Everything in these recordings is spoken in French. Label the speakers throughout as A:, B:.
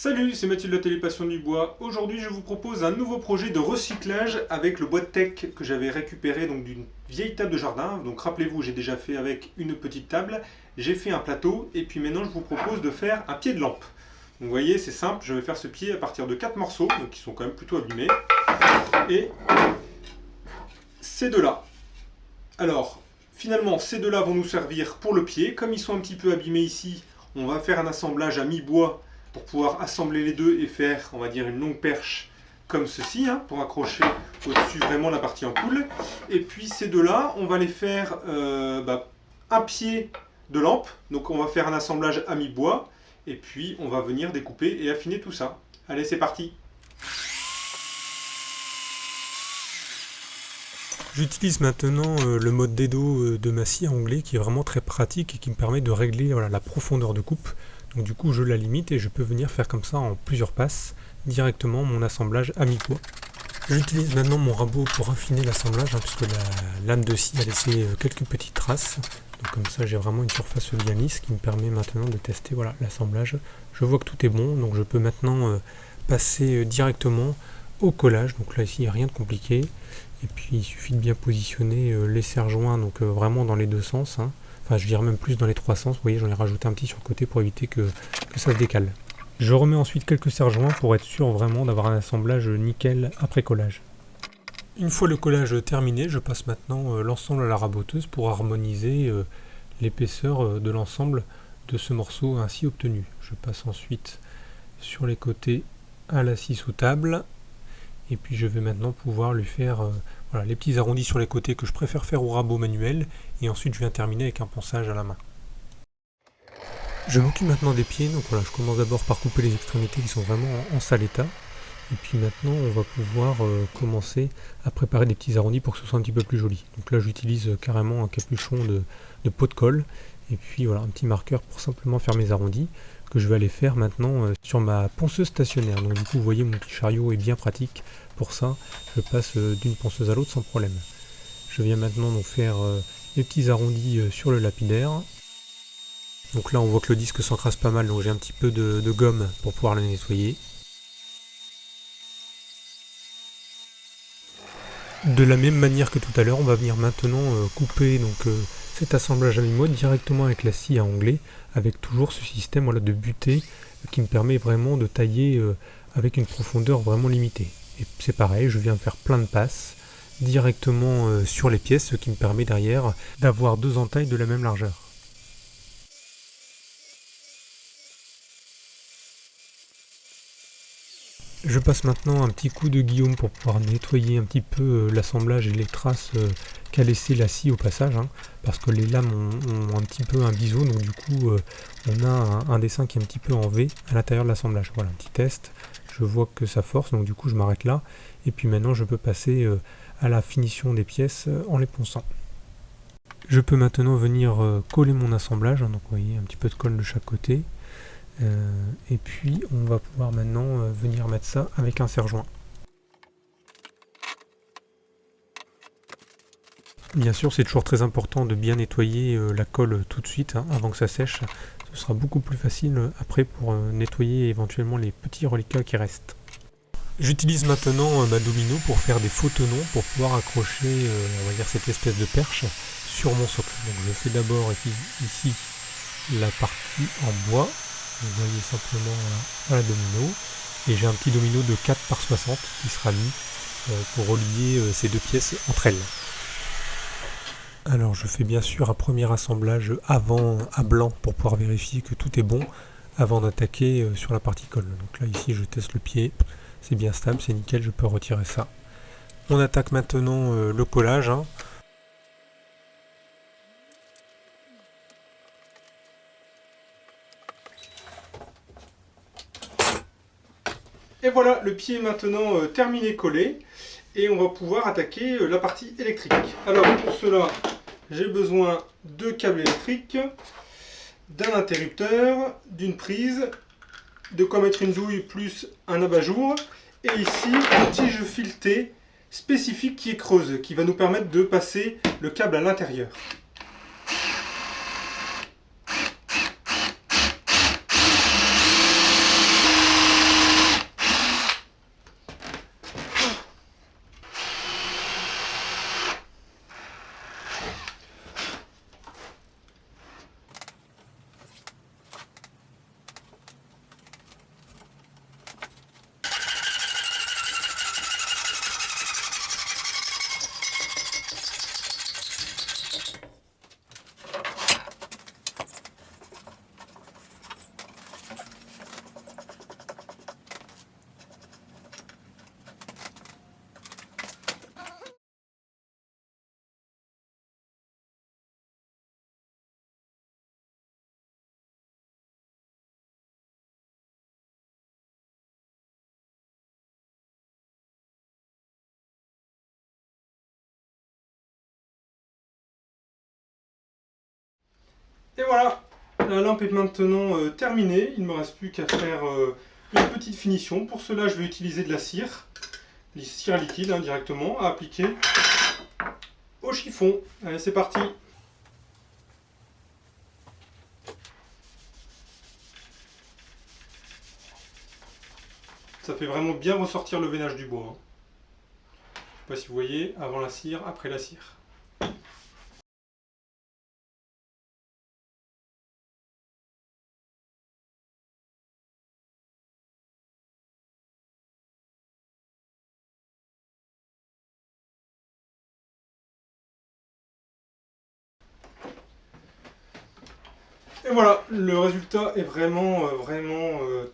A: Salut, c'est Mathieu de la Télépassion du Bois. Aujourd'hui, je vous propose un nouveau projet de recyclage avec le bois de teck que j'avais récupéré donc d'une vieille table de jardin. Donc rappelez-vous, j'ai déjà fait avec une petite table, j'ai fait un plateau et puis maintenant je vous propose de faire un pied de lampe. Donc vous voyez, c'est simple, je vais faire ce pied à partir de 4 morceaux, donc qui sont quand même plutôt abîmés. Et ces deux-là. Alors, finalement, ces deux-là vont nous servir pour le pied. Comme ils sont un petit peu abîmés ici, on va faire un assemblage à mi-bois pour pouvoir assembler les deux et faire, on va dire, une longue perche comme ceci, pour accrocher au-dessus vraiment la partie ampoule. Et puis ces deux-là, on va les faire un pied de lampe. Donc on va faire un assemblage à mi-bois. Et puis on va venir découper et affiner tout ça. Allez, c'est parti!
B: J'utilise maintenant le mode Dedo de ma scie à onglet qui est vraiment très pratique et qui me permet de régler la profondeur de coupe. Donc du coup je la limite et je peux venir faire comme ça en plusieurs passes directement mon assemblage à mi-poids. J'utilise maintenant mon rabot pour affiner l'assemblage puisque la lame de scie a laissé quelques petites traces. Donc comme ça j'ai vraiment une surface bien lisse qui me permet maintenant de tester l'assemblage. Je vois que tout est bon, donc je peux maintenant passer directement au collage. Donc là ici il n'y a rien de compliqué. Et puis il suffit de bien positionner les serre-joints donc vraiment dans les deux sens. Enfin je dirais même plus dans les trois sens. Vous voyez, j'en ai rajouté un petit sur le côté pour éviter que ça se décale. Je remets ensuite quelques serre-joints pour être sûr vraiment d'avoir un assemblage nickel après collage. Une fois le collage terminé, je passe maintenant l'ensemble à la raboteuse pour harmoniser l'épaisseur de l'ensemble de ce morceau ainsi obtenu. Je passe ensuite sur les côtés à la scie sous table. Et puis je vais maintenant pouvoir lui faire les petits arrondis sur les côtés que je préfère faire au rabot manuel. Et ensuite je viens terminer avec un ponçage à la main. Je m'occupe maintenant des pieds. Donc voilà, je commence d'abord par couper les extrémités qui sont vraiment en sale état. Et puis maintenant on va pouvoir commencer à préparer des petits arrondis pour que ce soit un petit peu plus joli. Donc là j'utilise carrément un capuchon de pot de colle. Et puis voilà, un petit marqueur pour simplement faire mes arrondis que je vais aller faire maintenant sur ma ponceuse stationnaire. Donc du coup vous voyez mon petit chariot est bien pratique pour ça. Je passe d'une ponceuse à l'autre sans problème. Je viens maintenant donc faire les petits arrondis sur le lapidaire. Donc là on voit que le disque s'encrasse pas mal, donc j'ai un petit peu de gomme pour pouvoir le nettoyer. De la même manière que tout à l'heure, on va venir maintenant couper cet assemblage à mi-mois directement avec la scie à onglet, avec toujours ce système de butée qui me permet vraiment de tailler avec une profondeur vraiment limitée. Et c'est pareil, je viens faire plein de passes directement sur les pièces, ce qui me permet derrière d'avoir deux entailles de la même largeur. Je passe maintenant un petit coup de guillaume pour pouvoir nettoyer un petit peu l'assemblage et les traces qu'a laissé la scie au passage, parce que les lames ont un petit peu un biseau, donc du coup on a un dessin qui est un petit peu en V à l'intérieur de l'assemblage. Voilà, un petit test, je vois que ça force, donc du coup je m'arrête là, et puis maintenant je peux passer à la finition des pièces en les ponçant. Je peux maintenant venir coller mon assemblage, donc vous voyez un petit peu de colle de chaque côté. Et puis on va pouvoir maintenant venir mettre ça avec un serre-joint. Bien sûr, c'est toujours très important de bien nettoyer la colle tout de suite avant que ça sèche. Ce sera beaucoup plus facile après pour nettoyer éventuellement les petits reliquats qui restent. J'utilise maintenant ma domino pour faire des faux tenons pour pouvoir accrocher on va dire cette espèce de perche sur mon socle. Donc je fais d'abord ici la partie en bois. Vous voyez simplement la domino, et j'ai un petit domino de 4 par 60 qui sera mis pour relier ces deux pièces entre elles. Alors je fais bien sûr un premier assemblage avant à blanc pour pouvoir vérifier que tout est bon avant d'attaquer sur la partie colle. Donc là ici je teste le pied, c'est bien stable, c'est nickel, je peux retirer ça. On attaque maintenant le collage.
A: Et voilà, le pied est maintenant terminé collé. Et on va pouvoir attaquer la partie électrique. Alors pour cela, j'ai besoin de câbles électriques, d'un interrupteur, d'une prise, de quoi mettre une douille plus un abat-jour. Et ici, un tige fileté spécifique qui est creuse, qui va nous permettre de passer le câble à l'intérieur. Et voilà, la lampe est maintenant terminée. Il ne me reste plus qu'à faire une petite finition. Pour cela, je vais utiliser de la cire liquide directement à appliquer au chiffon. Allez, c'est parti. Ça fait vraiment bien ressortir le veinage du bois. Je ne sais pas si vous voyez, avant la cire, après la cire. Et voilà, le résultat est vraiment,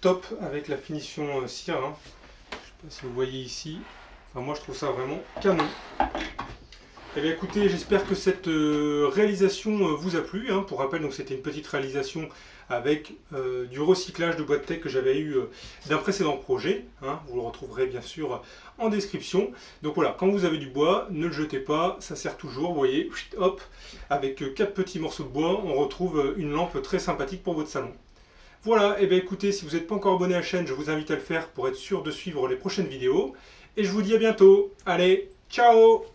A: top avec la finition cire. Je ne sais pas si vous voyez ici. Enfin, moi, je trouve ça vraiment canon. Eh bien, écoutez, j'espère que cette réalisation vous a plu. Pour rappel, donc c'était une petite réalisation avec du recyclage de bois de teck que j'avais eu d'un précédent projet. Vous le retrouverez bien sûr en description. Donc voilà, quand vous avez du bois, ne le jetez pas, ça sert toujours. Vous voyez, hop, avec 4 petits morceaux de bois, on retrouve une lampe très sympathique pour votre salon. Voilà, et bien écoutez, si vous n'êtes pas encore abonné à la chaîne, je vous invite à le faire pour être sûr de suivre les prochaines vidéos. Et je vous dis à bientôt. Allez, ciao!